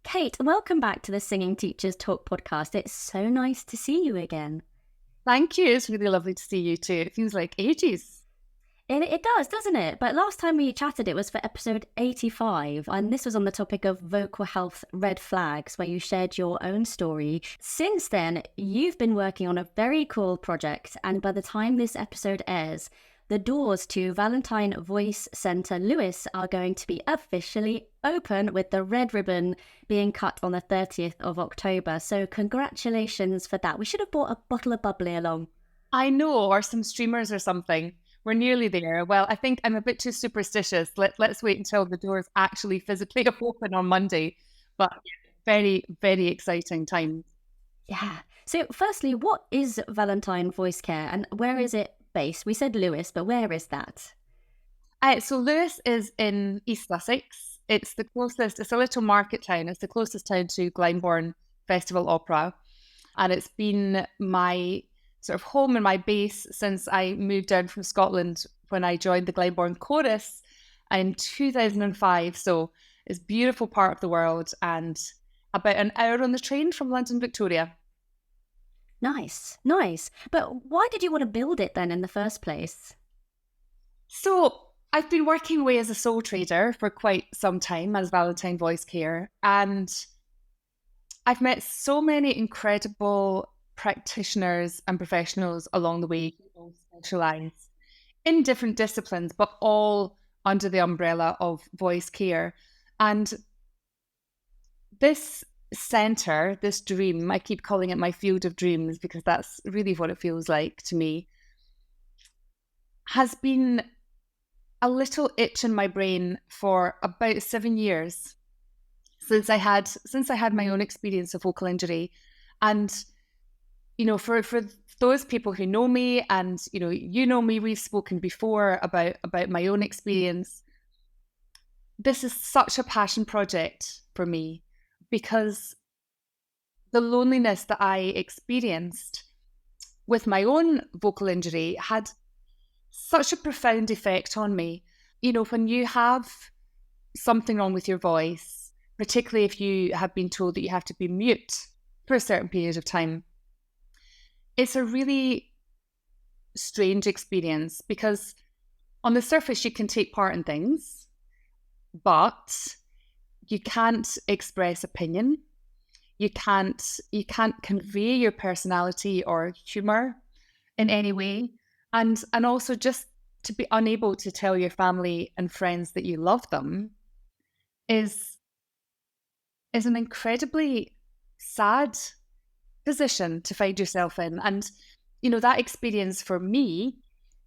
Kate, welcome back to the Singing Teachers Talk podcast. It's so nice to see you again. Thank you. It's really lovely to see you too. It feels like ages. It does, doesn't it? But last time we chatted, it was for episode 85, and this was on the topic of vocal health red flags, where you shared your own story. Since then, you've been working on a very cool project, and by the time this episode airs, the doors to Valentine Voice Care Lewes are going to be officially open, with the red ribbon being cut on the 30th of October. So congratulations for that. We should have brought a bottle of bubbly along. I know, or some streamers or something. We're nearly there. Well, I think I'm a bit too superstitious. Let's wait until the doors actually physically open on Monday. But very, very exciting time. Yeah. So firstly, what is Valentine Voice Care and where is it based? We said Lewes, but where is that? So Lewes is in East Sussex. It's a little market town. It's the closest town to Glyndebourne Festival Opera. And it's been my sort of home and my base since I moved down from Scotland when I joined the Glyndebourne Chorus in 2005. So it's a beautiful part of the world and about an hour on the train from London, Victoria. Nice. But why did you want to build it then in the first place? So I've been working away as a sole trader for quite some time as Valentine Voice Care, and I've met so many incredible practitioners and professionals along the way who all specialise in different disciplines, but all under the umbrella of voice care. And this centre, this dream, I keep calling it my field of dreams because that's really what it feels like to me, has been a little itch in my brain for about 7 years since I had my own experience of vocal injury. And you know, for those people who know me, and you know me, we've spoken before about my own experience. This is such a passion project for me because the loneliness that I experienced with my own vocal injury had such a profound effect on me. You know, when you have something wrong with your voice, particularly if you have been told that you have to be mute for a certain period of time, it's a really strange experience because on the surface you can take part in things, but you can't express opinion. You can't convey your personality or humour in any way. And also just to be unable to tell your family and friends that you love them is an incredibly sad position to find yourself in. And that experience for me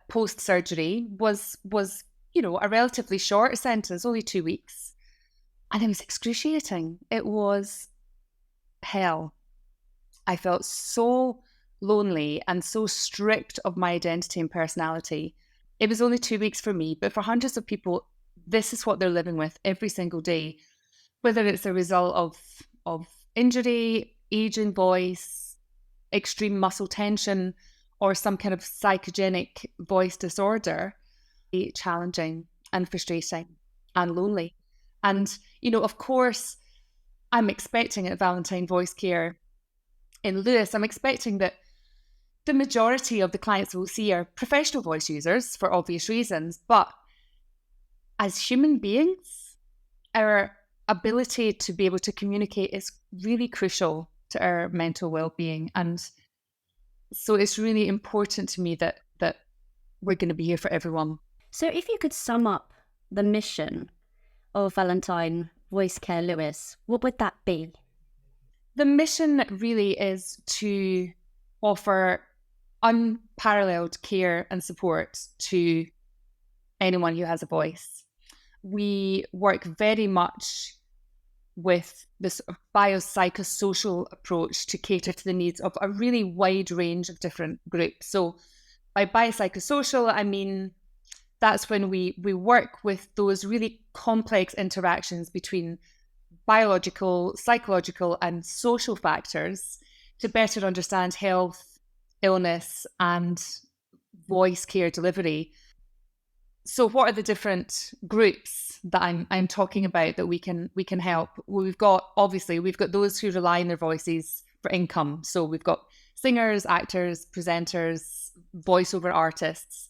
post-surgery was a relatively short sentence, only 2 weeks, and it was excruciating. It was hell. I felt so lonely and so stripped of my identity and personality. It was only 2 weeks for me, but for hundreds of people, this is what they're living with every single day, whether it's a result of injury, aging voice, extreme muscle tension, or some kind of psychogenic voice disorder. Challenging and frustrating and lonely. And, of course, I'm expecting at Valentine Voice Care in Lewes, I'm expecting that the majority of the clients we'll see are professional voice users for obvious reasons. But as human beings, our ability to be able to communicate is really crucial to our mental well-being. And so it's really important to me that we're going to be here for everyone. So if you could sum up the mission of Valentine Voice Care Lewes, what would that be? The mission really is to offer unparalleled care and support to anyone who has a voice. We work very much with this biopsychosocial approach to cater to the needs of a really wide range of different groups. So by biopsychosocial, I mean that's when we work with those really complex interactions between biological, psychological, and social factors to better understand health, illness, and voice care delivery. So what are the different groups that I'm talking about that we can help? Well, we've got those who rely on their voices for income. So we've got singers, actors, presenters, voiceover artists.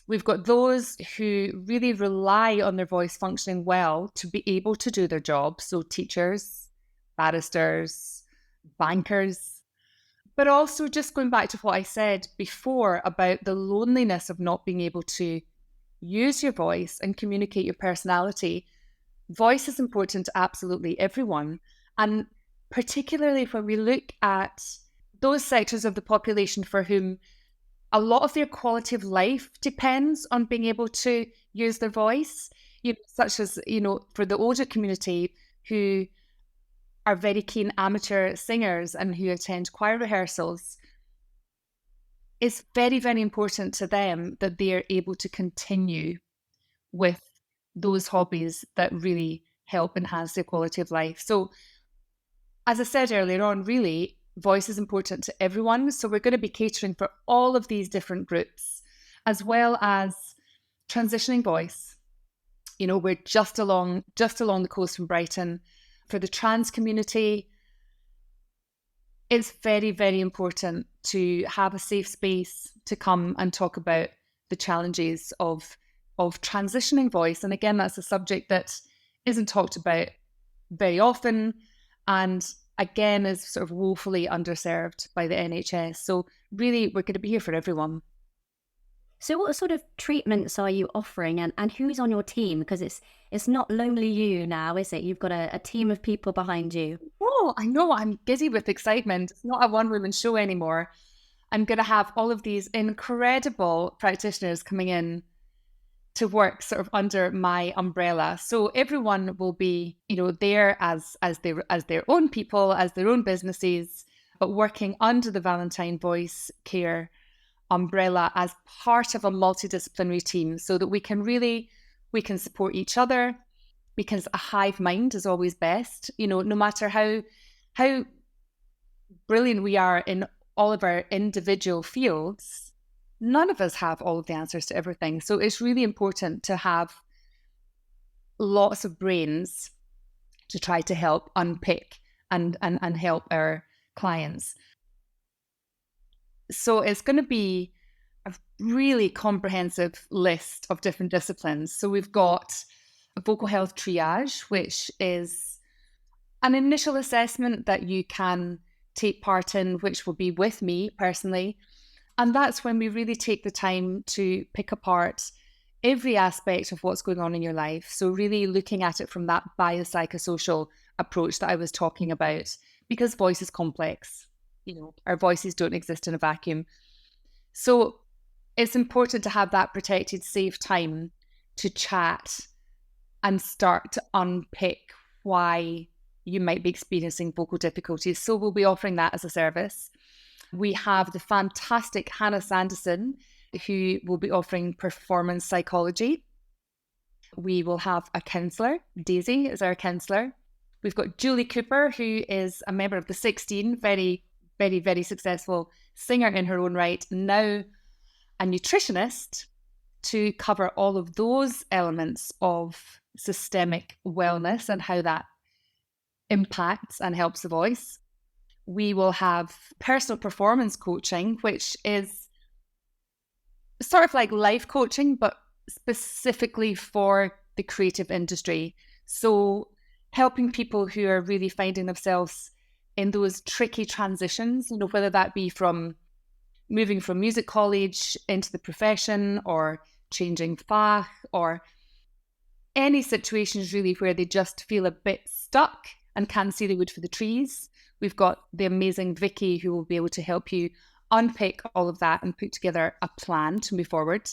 We've got those who really rely on their voice functioning well to be able to do their job. So teachers, barristers, bankers, but also just going back to what I said before about the loneliness of not being able to use your voice and communicate your personality. Voice is important to absolutely everyone. And particularly when we look at those sectors of the population for whom a lot of their quality of life depends on being able to use their voice, such as, for the older community who are very keen amateur singers and who attend choir rehearsals. It's very, very important to them that they are able to continue with those hobbies that really help enhance their quality of life. So, as I said earlier on, really, voice is important to everyone. So we're going to be catering for all of these different groups, as well as transitioning voice. We're just along the coast from Brighton. For the trans community, it's very, very important to have a safe space to come and talk about the challenges of transitioning voice. And again, that's a subject that isn't talked about very often, and again is sort of woefully underserved by the NHS. So really, we're going to be here for everyone. So what sort of treatments are you offering, and who's on your team? Because it's not lonely you now, is it? You've got a team of people behind you. Oh, I know. I'm giddy with excitement. It's not a one-woman show anymore. I'm going to have all of these incredible practitioners coming in to work sort of under my umbrella. So everyone will be, there as their own people, as their own businesses, but working under the Valentine Voice Care umbrella as part of a multidisciplinary team, so that we can support each other, because a hive mind is always best. No matter how brilliant we are in all of our individual fields, none of us have all of the answers to everything. So it's really important to have lots of brains to try to help unpick and help our clients. So it's going to be a really comprehensive list of different disciplines. So we've got a vocal health triage, which is an initial assessment that you can take part in, which will be with me personally. And that's when we really take the time to pick apart every aspect of what's going on in your life. So really looking at it from that biopsychosocial approach that I was talking about, because voice is complex. Our voices don't exist in a vacuum. So it's important to have that protected, safe time to chat and start to unpick why you might be experiencing vocal difficulties. So we'll be offering that as a service. We have the fantastic Hannah Sanderson, who will be offering performance psychology. We will have a counsellor. Daisy is our counsellor. We've got Julie Cooper, who is a member of the 16, very, very, very successful singer in her own right, now a nutritionist, to cover all of those elements of systemic wellness and how that impacts and helps the voice. We will have personal performance coaching, which is sort of like life coaching, but specifically for the creative industry. So helping people who are really finding themselves in those tricky transitions, whether that be from moving from music college into the profession, or changing fach, or any situations really where they just feel a bit stuck and can't see the wood for the trees. We've got the amazing Vicky, who will be able to help you unpick all of that and put together a plan to move forward.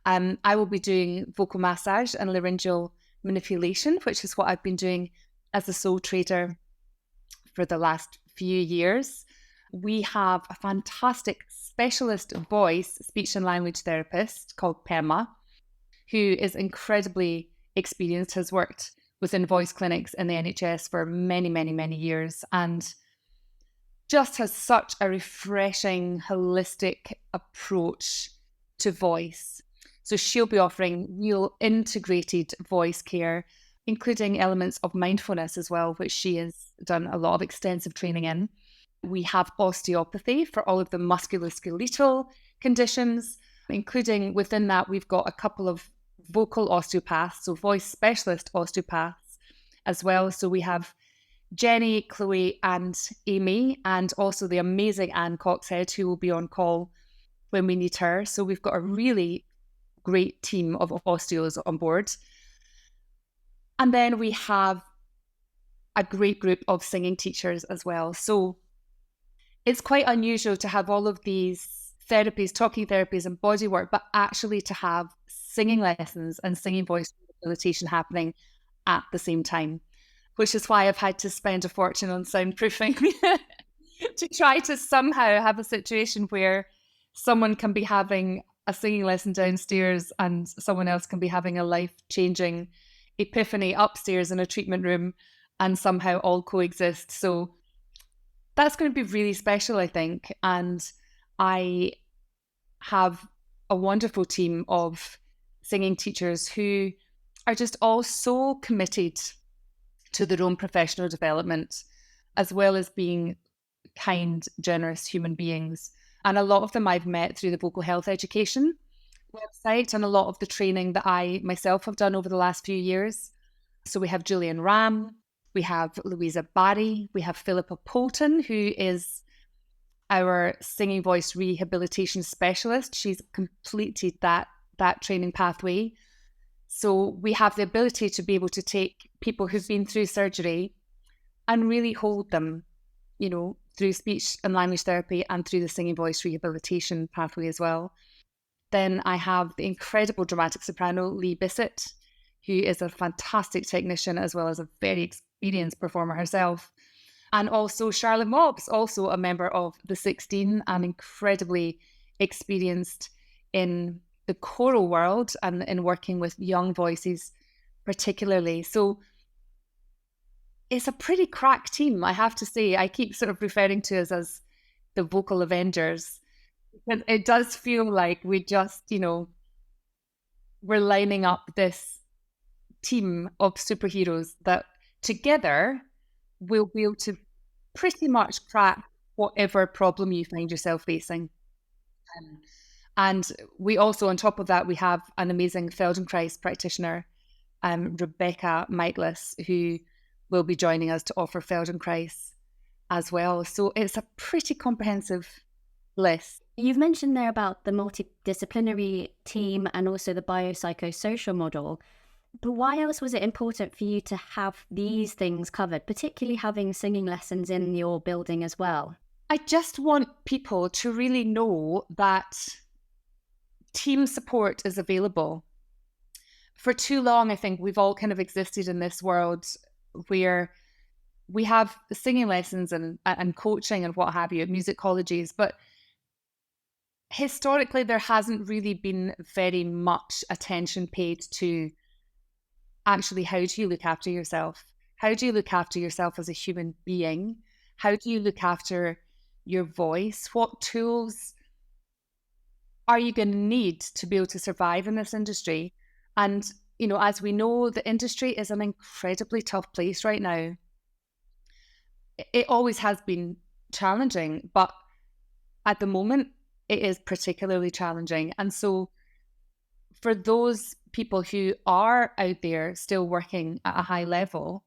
I will be doing vocal massage and laryngeal manipulation, which is what I've been doing as a sole trader for the last few years. We have a fantastic specialist voice, speech and language therapist called Pemma, who is incredibly experienced, has worked within voice clinics in the NHS for many, many, many years, and just has such a refreshing, holistic approach to voice. So she'll be offering real integrated voice care, including elements of mindfulness as well, which she has done a lot of extensive training in. We have osteopathy for all of the musculoskeletal conditions, including within that, we've got a couple of vocal osteopaths, so voice specialist osteopaths as well. So we have Jenny, Chloe, and Amy, and also the amazing Anne Coxhead, who will be on call when we need her. So we've got a really great team of osteos on board. And then we have a great group of singing teachers as well. So it's quite unusual to have all of these therapies, talking therapies and body work, but actually to have singing lessons and singing voice rehabilitation happening at the same time, which is why I've had to spend a fortune on soundproofing to try to somehow have a situation where someone can be having a singing lesson downstairs and someone else can be having a life-changing epiphany upstairs in a treatment room, and somehow all coexist. So that's going to be really special, I think. And I have a wonderful team of singing teachers who are just all so committed to their own professional development, as well as being kind, generous human beings. And a lot of them I've met through the vocal health education website and a lot of the training that I myself have done over the last few years. So we have Gillian Ramm, we have Louisa, we have Philippa Poulton, who is our singing voice rehabilitation specialist. She's completed that training pathway. So we have the ability to be able to take people who've been through surgery and really hold them, you know, through speech and language therapy and through the singing voice rehabilitation pathway as well. Then I have the incredible dramatic soprano, Leigh Bisset, who is a fantastic technician as well as a very experienced performer herself. And also Charlotte Mobbs, also a member of the 16 and incredibly experienced in the choral world and in working with young voices particularly. So it's a pretty crack team, I have to say. I keep sort of referring to us as the vocal Avengers. Because it does feel like we just, you know, we're lining up this team of superheroes that together will be able to pretty much crack whatever problem you find yourself facing. And we also, on top of that, we have an amazing Feldenkrais practitioner, Rebecca Meitlis, who will be joining us to offer Feldenkrais as well. So it's a pretty comprehensive list. You've mentioned there about the multidisciplinary team and also the biopsychosocial model. But why else was it important for you to have these things covered, particularly having singing lessons in your building as well? I just want people to really know that team support is available. For too long, I think we've all kind of existed in this world where we have singing lessons and coaching and what have you, music colleges, but historically there hasn't really been very much attention paid to actually how do you look after yourself? How do you look after yourself as a human being? How do you look after your voice? What tools are you going to need to be able to survive in this industry? And, you know, as we know, the industry is an incredibly tough place right now. It always has been challenging, but at the moment, it is particularly challenging. And so for those people who are out there still working at a high level,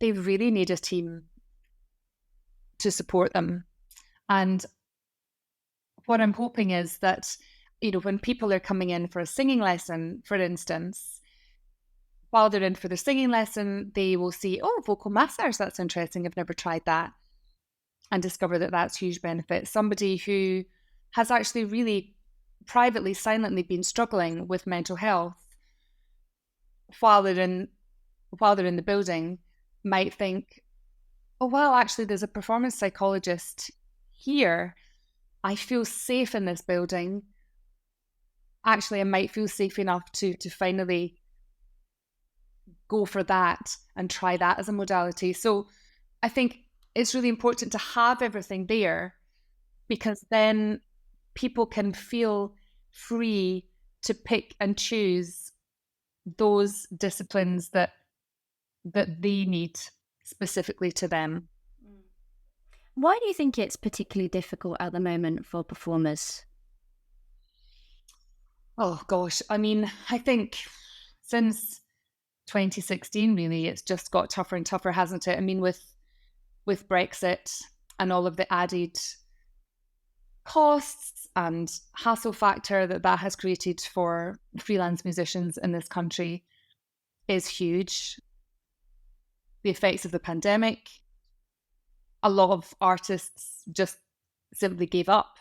they really need a team to support them. And what I'm hoping is that, you know, when people are coming in for a singing lesson, for instance, while they're in for the singing lesson, they will see, oh, vocal massage, that's interesting, I've never tried that, and discover that that's huge benefit. Somebody who has actually really privately, silently been struggling with mental health while they're in the building might think, oh, well, actually, there's a performance psychologist here. I feel safe in this building. Actually, I might feel safe enough to finally go for that and try that as a modality. So I think it's really important to have everything there, because then people can feel free to pick and choose those disciplines that they need specifically to them. Why do you think it's particularly difficult at the moment for performers? Oh gosh, I mean, I think since 2016, really, it's just got tougher and tougher, hasn't it? I mean, with Brexit and all of the added costs and hassle factor that has created for freelance musicians in this country is huge. The effects of the pandemic, a lot of artists just simply gave up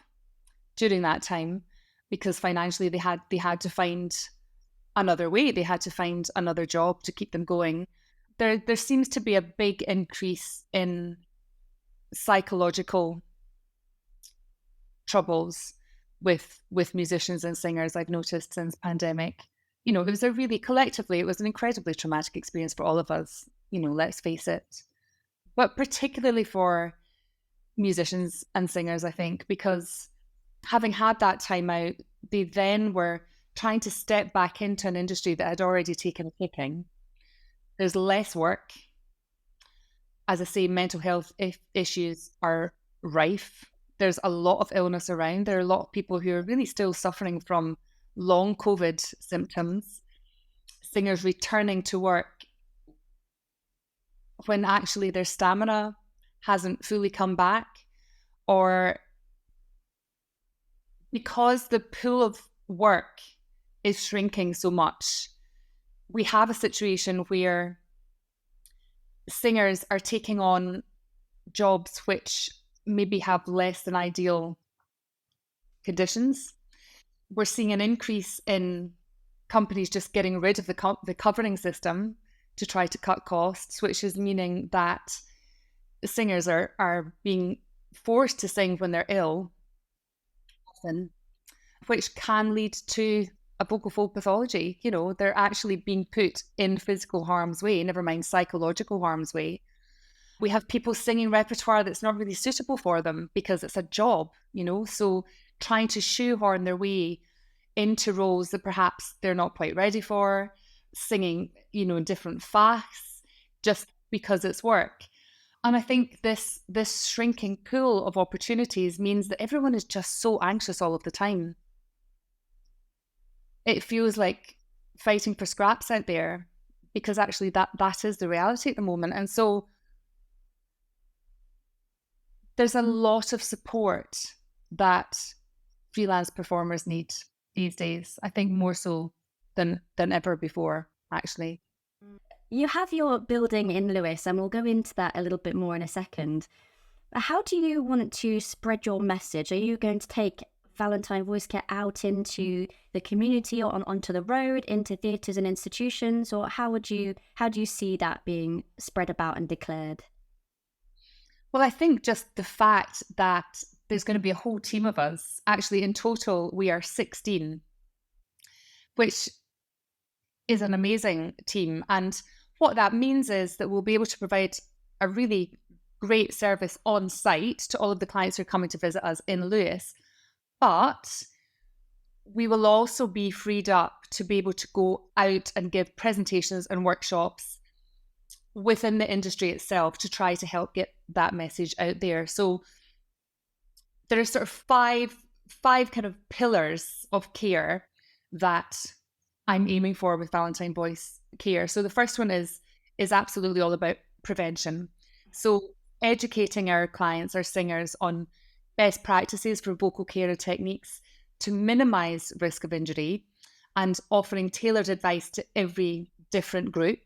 during that time because financially they had to find another way. They had to find another job to keep them going. There seems to be a big increase in psychological troubles with musicians and singers, I've noticed since pandemic. You know, it was it was an incredibly traumatic experience for all of us, you know, let's face it. But particularly for musicians and singers, I think, because having had that time out, they then were trying to step back into an industry that had already taken a kicking. There's less work. As I say, mental health issues are rife. There's a lot of illness around. There are a lot of people who are really still suffering from long COVID symptoms. Singers returning to work when actually their stamina hasn't fully come back, or because the pool of work is shrinking so much, we have a situation where singers are taking on jobs which maybe have less than ideal conditions. We're seeing an increase in companies just getting rid of the covering system to try to cut costs, which is meaning that singers are being forced to sing when they're ill, often, which can lead to a vocal fold pathology. You know, they're actually being put in physical harm's way, never mind psychological harm's way. We have people singing repertoire that's not really suitable for them because it's a job, you know, so trying to shoehorn their way into roles that perhaps they're not quite ready for, singing, you know, in different fasts just because it's work. And I think this shrinking pool of opportunities means that everyone is just so anxious all of the time. It feels like fighting for scraps out there, because actually that is the reality at the moment. And so there's a lot of support that freelance performers need these days. I think more so than ever before, actually. You have your building in Lewes, and we'll go into that a little bit more in a second. How do you want to spread your message? Are you going to take Valentine Voice Care out into the community or onto the road, into theatres and institutions, or how do you see that being spread about and declared? Well, I think just the fact that there's going to be a whole team of us. Actually, in total, we are 16, which is an amazing team. And what that means is that we'll be able to provide a really great service on site to all of the clients who are coming to visit us in Lewes. But we will also be freed up to be able to go out and give presentations and workshops within the industry itself to try to help get that message out there. So there are sort of five kind of pillars of care that I'm aiming for with Valentine Voice Care. So the first one is absolutely all about prevention. So educating our clients, our singers, on best practices for vocal care techniques to minimise risk of injury, and offering tailored advice to every different group.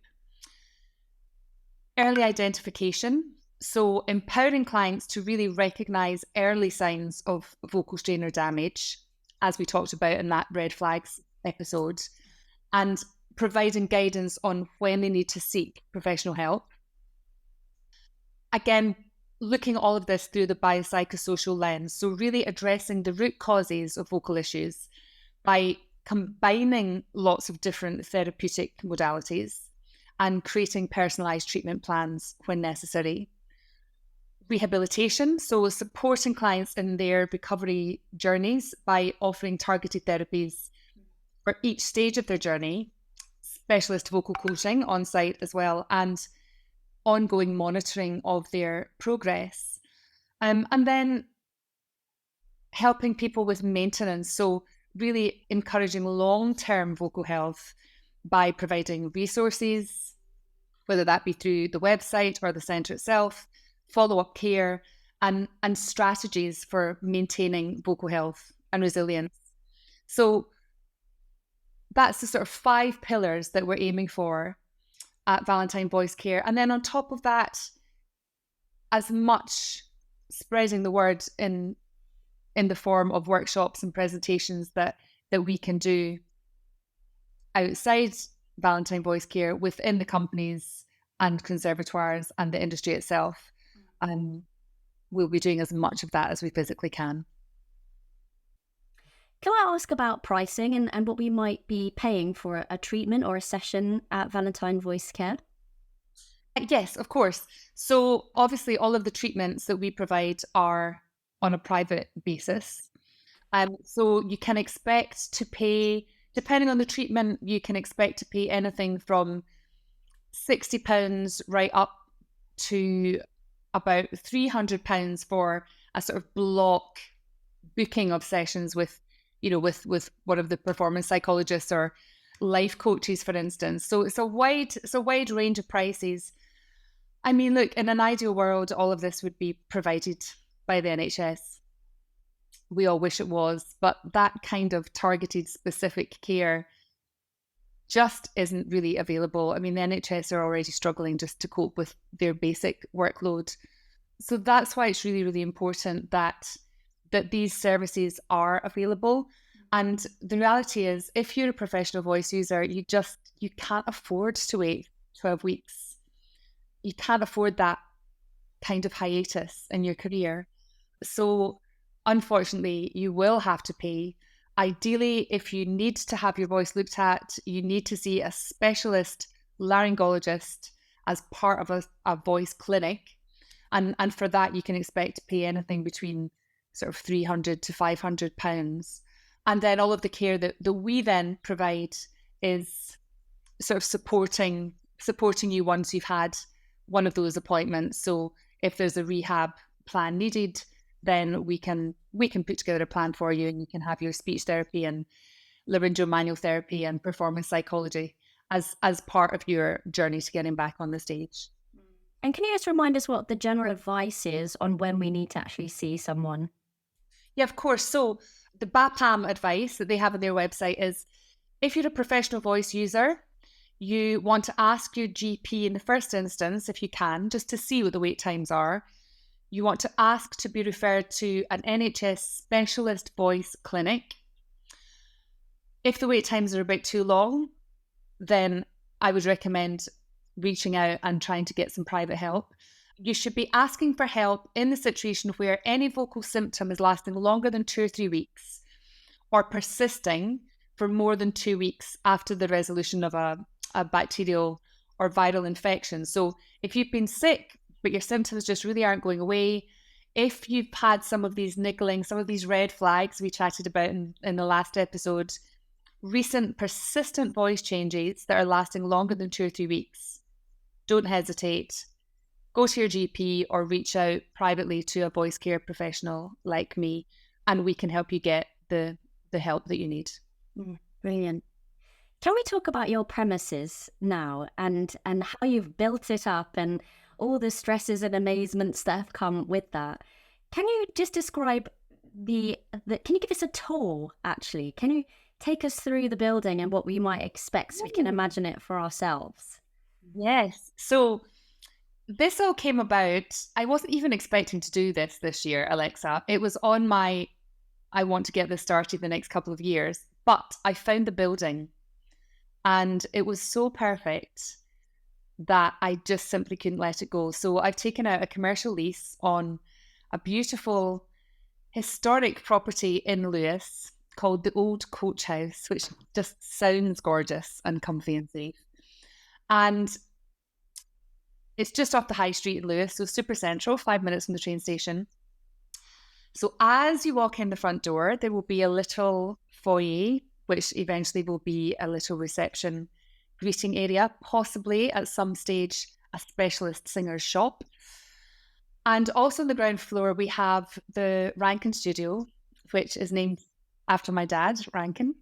Early identification, so empowering clients to really recognise early signs of vocal strain or damage, as we talked about in that red flags episode, and providing guidance on when they need to seek professional help. Again, looking at all of this through the biopsychosocial lens, so really addressing the root causes of vocal issues by combining lots of different therapeutic modalities and creating personalised treatment plans when necessary. Rehabilitation, so supporting clients in their recovery journeys by offering targeted therapies for each stage of their journey, specialist vocal coaching on site as well, and ongoing monitoring of their progress. And then helping people with maintenance. So really encouraging long-term vocal health by providing resources, whether that be through the website or the centre itself, follow-up care, and strategies for maintaining vocal health and resilience. So that's the sort of 5 pillars that we're aiming for at Valentine Voice Care. And then on top of that, as much spreading the word in the form of workshops and presentations that we can do outside Valentine Voice Care within the companies and conservatoires and the industry itself. We'll be doing as much of that as we physically can. Can I ask about pricing and what we might be paying for a treatment or a session at Valentine Voice Care? Yes, of course. So obviously all of the treatments that we provide are on a private basis. So you can expect to pay, depending on the treatment, you can expect to pay anything from £60 right up to about £300 for a sort of block booking of sessions with one of the performance psychologists or life coaches, for instance. So it's a wide range of prices. I mean, look, in an ideal world, all of this would be provided by the NHS. We all wish it was, but that kind of targeted specific care just isn't really available. I mean, the NHS are already struggling just to cope with their basic workload. So that's why it's really, really important that these services are available. And the reality is, if you're a professional voice user, you can't afford to wait 12 weeks. You can't afford that kind of hiatus in your career. So unfortunately, you will have to pay. Ideally, if you need to have your voice looked at, you need to see a specialist laryngologist as part of a voice clinic. And for that, you can expect to pay anything between sort of £300 to £500. And then all of the care that we then provide is sort of supporting you once you've had one of those appointments. So if there's a rehab plan needed, then we can put together a plan for you, and you can have your speech therapy and laryngeal therapy and performance psychology as part of your journey to getting back on the stage. And can you just remind us what the general advice is on when we need to actually see someone? Yeah, of course. So the BAPAM advice that they have on their website is, if you're a professional voice user, you want to ask your GP in the first instance, if you can, just to see what the wait times are. You want to ask to be referred to an NHS specialist voice clinic. If the wait times are a bit too long, then I would recommend reaching out and trying to get some private help. You should be asking for help in the situation where any vocal symptom is lasting longer than 2 or 3 weeks or persisting for more than 2 weeks after the resolution of a bacterial or viral infection. So if you've been sick, but your symptoms just really aren't going away, if you've had some of these niggling, some of these red flags we chatted about in the last episode, recent persistent voice changes that are lasting longer than 2 or 3 weeks, don't hesitate. Go to your GP or reach out privately to a voice care professional like me, and we can help you get the help that you need. Brilliant. Can we talk about your premises now and how you've built it up and all the stresses and amazements that have come with that? Can you just describe can you give us a tour, actually? Can you take us through the building and what we might expect so we can imagine it for ourselves? Yes. So this all came about, I wasn't even expecting to do this year, Alexa. It was on I want to get this started the next couple of years, but I found the building and it was so perfect that I just simply couldn't let it go. So I've taken out a commercial lease on a beautiful historic property in Lewes called the Old Coach House, which just sounds gorgeous and comfy and safe. And it's just off the high street in Lewes, so super central, 5 minutes from the train station. So as you walk in the front door, there will be a little foyer which eventually will be a little reception greeting area, possibly at some stage a specialist singer's shop. And also on the ground floor, we have the Rankin studio, which is named after my dad, Rankin.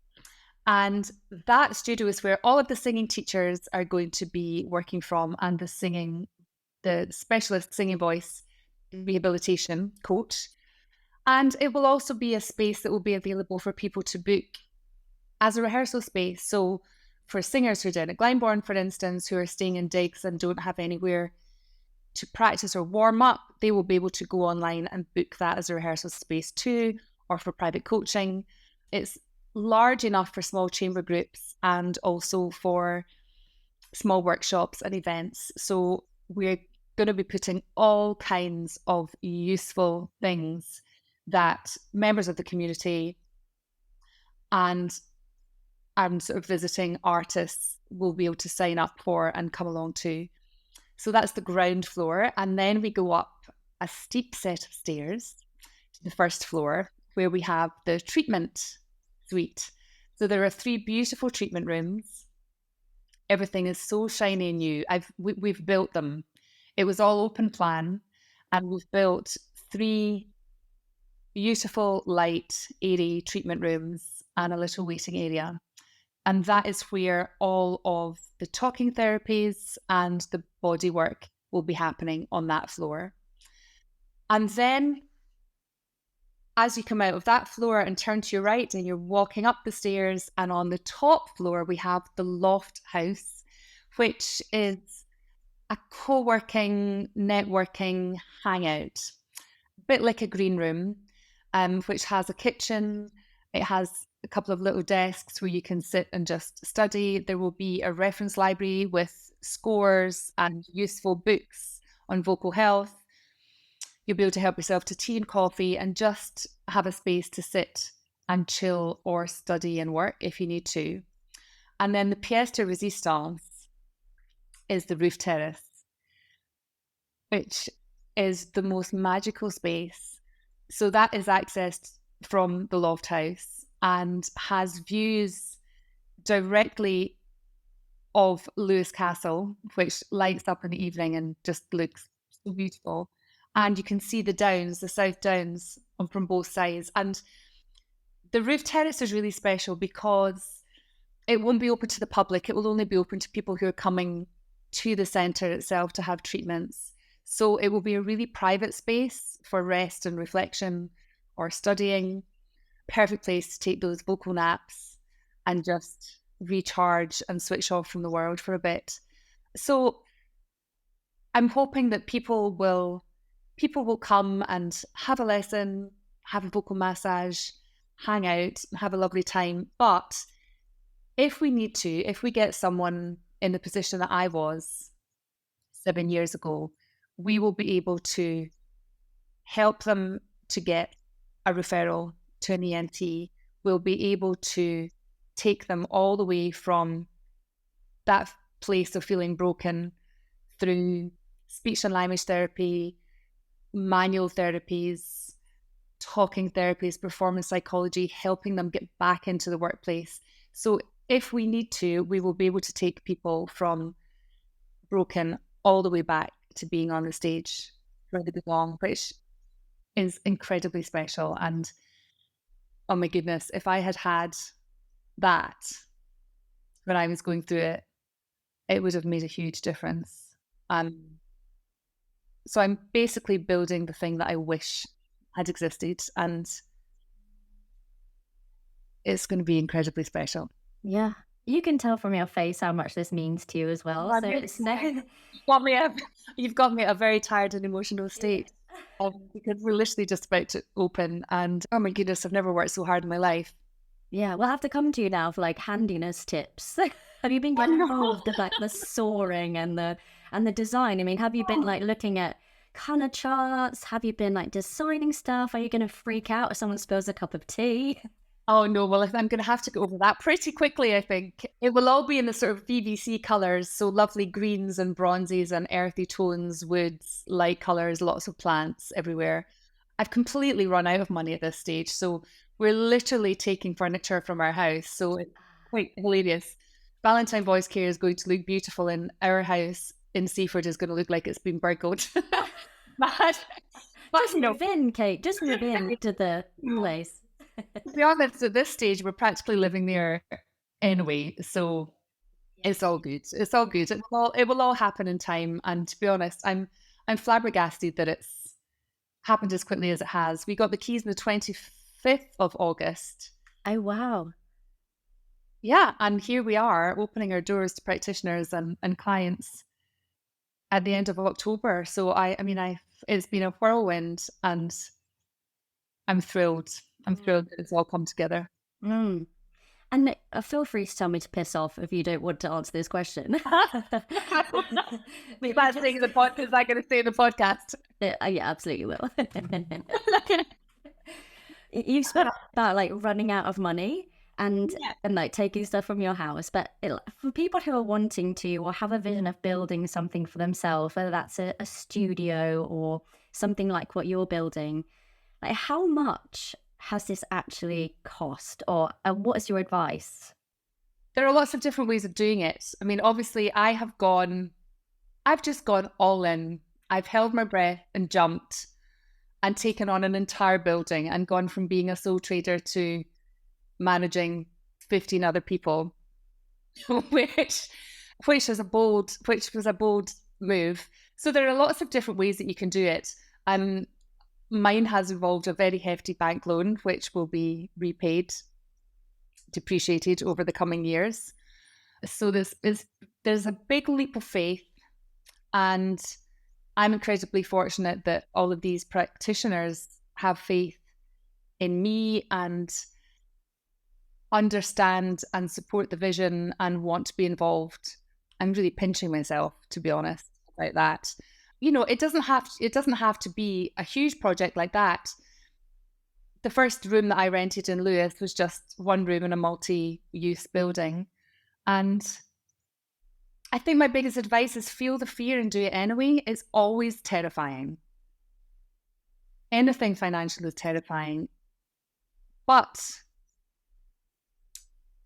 And that studio is where all of the singing teachers are going to be working from, and the specialist singing voice rehabilitation coach. And it will also be a space that will be available for people to book as a rehearsal space. So for singers who are down at Glyndebourne, for instance, who are staying in digs and don't have anywhere to practice or warm up, they will be able to go online and book that as a rehearsal space too, or for private coaching. It's large enough for small chamber groups and also for small workshops and events. So we're going to be putting all kinds of useful things that members of the community and sort of visiting artists will be able to sign up for and come along to. So that's the ground floor. And then we go up a steep set of stairs to the first floor where we have the treatment suite. So there are 3 beautiful treatment rooms. Everything is so shiny and new. We've built them. It was all open plan, and we've built 3 beautiful, light, airy treatment rooms and a little waiting area. And that is where all of the talking therapies and the body work will be happening on that floor. And then as you come out of that floor and turn to your right and you're walking up the stairs, and on the top floor, we have the loft house, which is a co-working, networking hangout, a bit like a green room, which has a kitchen. It has a couple of little desks where you can sit and just study. There will be a reference library with scores and useful books on vocal health. You'll be able to help yourself to tea and coffee and just have a space to sit and chill or study and work if you need to. And then the pièce de résistance is the roof terrace, which is the most magical space. So that is accessed from the loft house and has views directly of Lewes Castle, which lights up in the evening and just looks so beautiful. And you can see the downs, the South Downs, from both sides. And the roof terrace is really special because it won't be open to the public. It will only be open to people who are coming to the centre itself to have treatments. So it will be a really private space for rest and reflection or studying. Perfect place to take those vocal naps and just recharge and switch off from the world for a bit. So I'm hoping that people will come and have a lesson, have a vocal massage, hang out, have a lovely time. But if we need to, if we get someone in the position that I was 7 years ago, we will be able to help them to get a referral to an ENT. We'll be able to take them all the way from that place of feeling broken through speech and language therapy, manual therapies, talking therapies, performance psychology, helping them get back into the workplace. So if we need to, we will be able to take people from broken all the way back to being on the stage where they belong, which is incredibly special. And oh my goodness, if I had had that when I was going through it, it would have made a huge difference. So I'm basically building the thing that I wish had existed, and it's going to be incredibly special. Yeah. You can tell from your face how much this means to you as well. So it's You've got me at a very tired and emotional state because we're literally just about to open, and oh my goodness, I've never worked so hard in my life. Yeah, we'll have to come to you now for like handiness tips. Have you been getting involved with like the soaring and the design? I mean, have you been like looking at colour charts? Have you been like designing stuff? Are you going to freak out if someone spills a cup of tea? Oh no, well, I'm going to have to go over that pretty quickly, I think. It will all be in the sort of VVC colours, so lovely greens and bronzes and earthy tones, woods, light colours, lots of plants everywhere. I've completely run out of money at this stage. So we're literally taking furniture from our house. So it's quite hilarious. Valentine Voice Care is going to look beautiful, and our house in Seaford is going to look like it's been burgled. but Just move in, Kate. Just move in to the place. To be honest, at this stage, we're practically living there anyway. So it's all good. It's all good. It will all happen in time. And to be honest, I'm flabbergasted that it's happened as quickly as it has. We got the keys on the 25th of August. Oh, wow. Yeah, and here we are opening our doors to practitioners and clients at the end of October. So it's been a whirlwind, and I'm thrilled. I'm thrilled that it's all come together. Mm. And feel free to tell me to piss off if you don't want to answer this question. Bad thing in the podcast. Is that going to stay in the podcast? Yeah, absolutely will. You've spoken about like running out of money and like taking stuff from your house, but for people who are wanting to or have a vision of building something for themselves, whether that's a studio or something like what you're building, like how much has this actually cost, or what is your advice? There are lots of different ways of doing it. I mean, obviously I've just gone all in. I've held my breath and jumped and taken on an entire building and gone from being a sole trader to managing 15 other people, which was a bold move. So there are lots of different ways that you can do it. Mine has involved a very hefty bank loan, which will be repaid, depreciated over the coming years. So there's a big leap of faith, and I'm incredibly fortunate that all of these practitioners have faith in me and understand and support the vision and want to be involved. I'm really pinching myself, to be honest, about that. You know, it doesn't have to be a huge project like that. The first room that I rented in Lewes was just one room in a multi-use building. And I think my biggest advice is feel the fear and do it anyway. It's always terrifying. Anything financial is terrifying. But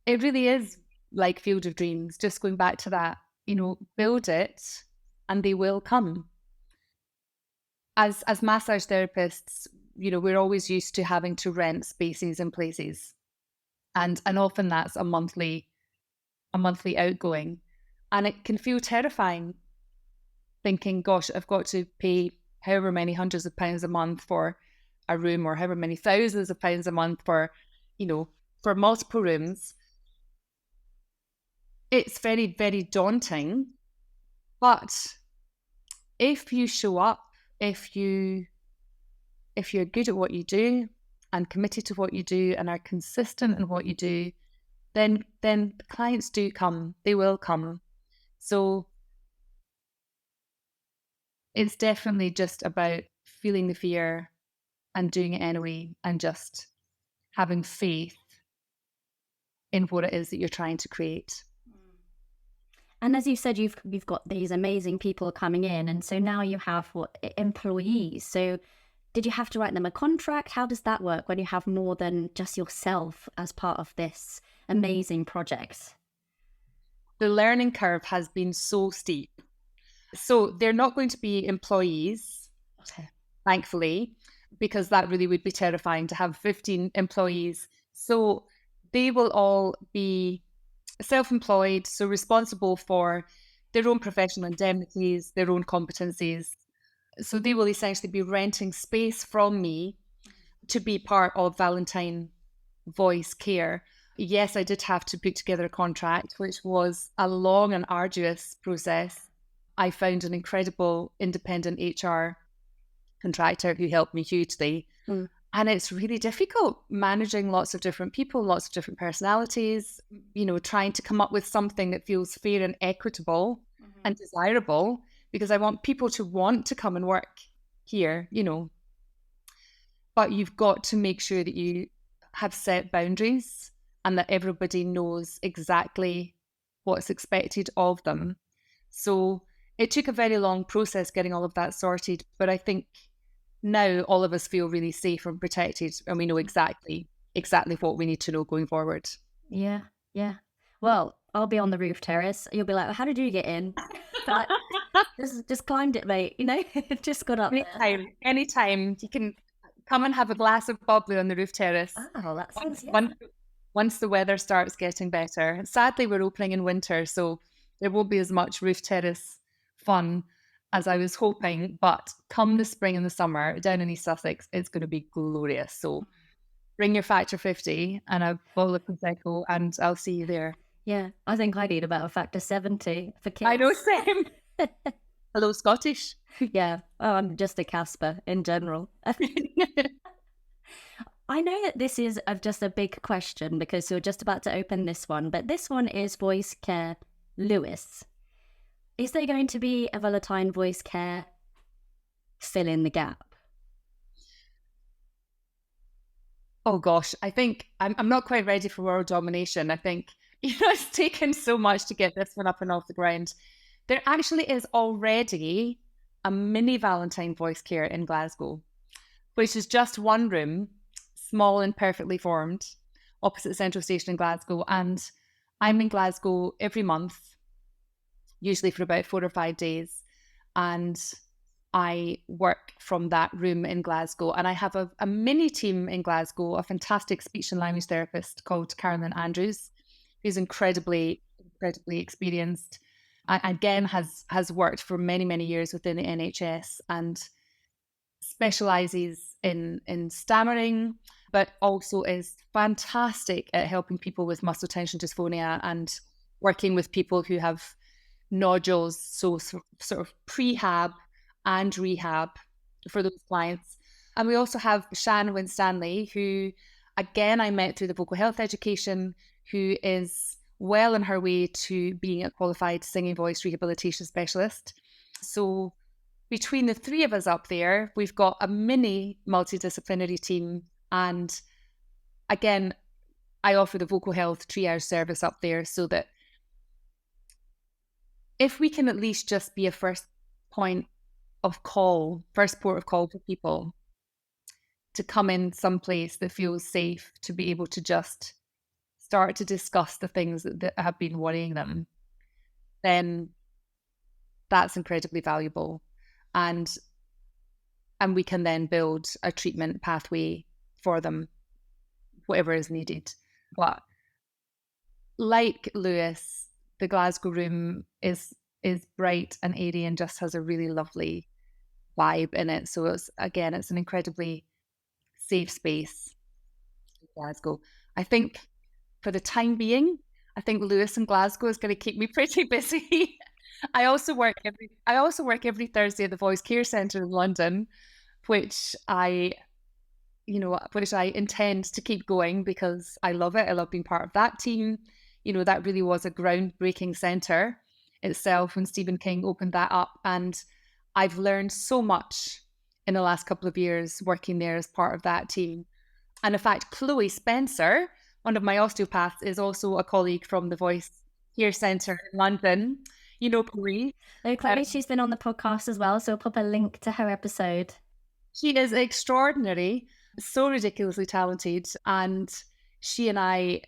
it really is like Field of Dreams, just going back to that, you know, build it and they will come. As massage therapists, you know, we're always used to having to rent spaces and places. And often that's a monthly outgoing. And it can feel terrifying thinking, gosh, I've got to pay however many hundreds of pounds a month for a room, or however many thousands of pounds a month for, you know, for multiple rooms. It's very, very daunting. But if you show up, if you're good at what you do and committed to what you do and are consistent in what you do, then the clients do come. They will come. So it's definitely just about feeling the fear and doing it anyway, and just having faith in what it is that you're trying to create. And as you said, you've got these amazing people coming in, and so now you have employees. So did you have to write them a contract? How does that work when you have more than just yourself as part of this amazing project? The learning curve has been so steep. So they're not going to be employees, thankfully, because that really would be terrifying to have 15 employees. So they will all be self-employed, so responsible for their own professional indemnities, their own competencies. So they will essentially be renting space from me to be part of Valentine Voice Care. Yes, I did have to put together a contract, which was a long and arduous process. I found an incredible independent HR contractor who helped me hugely. And it's really difficult managing lots of different people, lots of different personalities, you know, trying to come up with something that feels fair and equitable and desirable, because I want people to want to come and work here, you know. But you've got to make sure that you have set boundaries and that everybody knows exactly what's expected of them. So it took a very long process getting all of that sorted. But I think now all of us feel really safe and protected, and we know exactly what we need to know going forward. Yeah, yeah. Well, I'll be on the roof terrace. You'll be like, how did you get in? Like, just climbed it, mate. You know, just got up there. Anytime. You can come and have a glass of bubbly on the roof terrace. Oh, that sounds, Once the weather starts getting better. Sadly, we're opening in winter, so there won't be as much roof terrace fun as I was hoping. But come the spring and the summer, down in East Sussex, it's going to be glorious. So bring your factor 50 and a bottle of Prosecco, and I'll see you there. Yeah, I think I need about a factor 70 for kids. I know, same. Hello, Scottish. Yeah, I'm just a Casper in general. I know that this is just a big question because you're just about to open this one, but this one is Voice Care Lewes. Is there going to be a Valentine Voice Care fill in the gap? Oh gosh, I think I'm not quite ready for world domination. I think, it's taken so much to get this one up and off the ground. There actually is already a mini Valentine Voice Care in Glasgow, which is just one room, small and perfectly formed, opposite Central Station in Glasgow. And I'm in Glasgow every month, usually for about 4 or 5 days. And I work from that room in Glasgow. And I have a mini team in Glasgow, a fantastic speech and language therapist called Carolyn Andrews, who's incredibly experienced. And again, has worked for many, many years within the NHS and specialises in stammering, but also is fantastic at helping people with muscle tension dysphonia and working with people who have nodules, so sort of prehab and rehab for those clients. And we also have Sian Winstanley, who, again, I met through the vocal health education, who is well on her way to being a qualified singing voice rehabilitation specialist. So between the three of us up there, we've got a mini multidisciplinary team. And again, I offer the vocal health triage service up there so that if we can at least just be a first port of call for people to come in someplace that feels safe, to be able to just start to discuss the things that have been worrying them, then that's incredibly valuable. And we can then build a treatment pathway for them, whatever is needed. But like Lewes, the Glasgow room is bright and airy and just has a really lovely vibe in it. So it's an incredibly safe space in Glasgow. I think for the time being, I think Lewes and Glasgow is going to keep me pretty busy. I also work every Thursday at the Voice Care Centre in London, which I intend to keep going because I love it. I love being part of that team. That really was a groundbreaking centre itself when Stephen King opened that up. And I've learned so much in the last couple of years working there as part of that team. And in fact, Chloe Spencer, one of my osteopaths, is also a colleague from the Voice Care Centre in London. Chloe. Oh, Chloe, she's been on the podcast as well, so I'll pop a link to her episode. She is extraordinary, so ridiculously talented, and she and I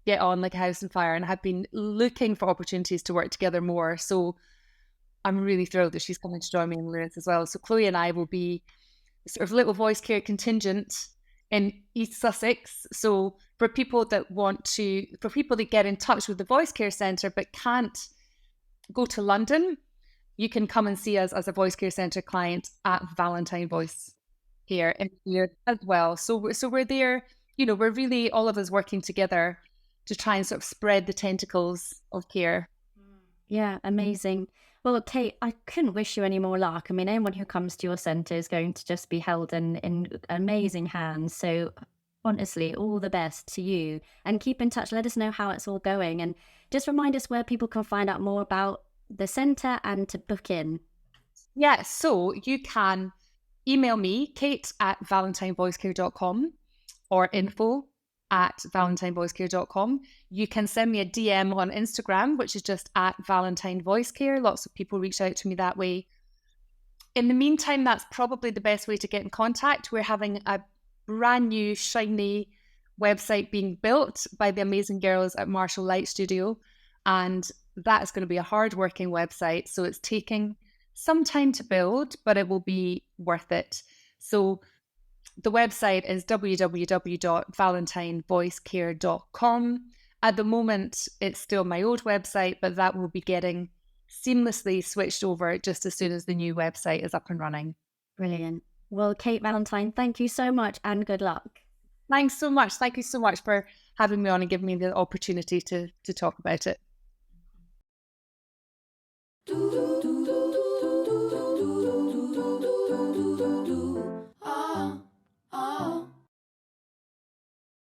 get on like a house on fire and have been looking for opportunities to work together more. So I'm really thrilled that she's coming to join me in Lewes as well. So Chloe and I will be sort of little voice care contingent in East Sussex. So for people that get in touch with the Voice Care Centre but can't go to London, you can come and see us as a Voice Care Centre client at Valentine Voice Care here as well. So we're there, we're really all of us working together to try and sort of spread the tentacles of care. Yeah, amazing. Well, Kate, I couldn't wish you any more luck. I mean, anyone who comes to your centre is going to just be held in amazing hands. So honestly, all the best to you, and keep in touch. Let us know how it's all going, and just remind us where people can find out more about the centre and to book in. Yeah, so you can email me, kate@valentinevoicecare.com or info@valentinevoicecare.com. You can send me a DM on Instagram, which is just @ValentineVoiceCare. Lots of people reach out to me that way. in the meantime, that's probably the best way to get in contact. We're having a brand new, shiny website being built by the amazing girls at Marshall Light Studio. And that's going to be a hard-working website. So it's taking some time to build, but it will be worth it. So the website is www.valentinevoicecare.com. At the moment, it's still my old website, but that will be getting seamlessly switched over just as soon as the new website is up and running. Brilliant. Well, Kate Valentine, thank you so much and good luck. Thanks so much. Thank you so much for having me on and giving me the opportunity to talk about it.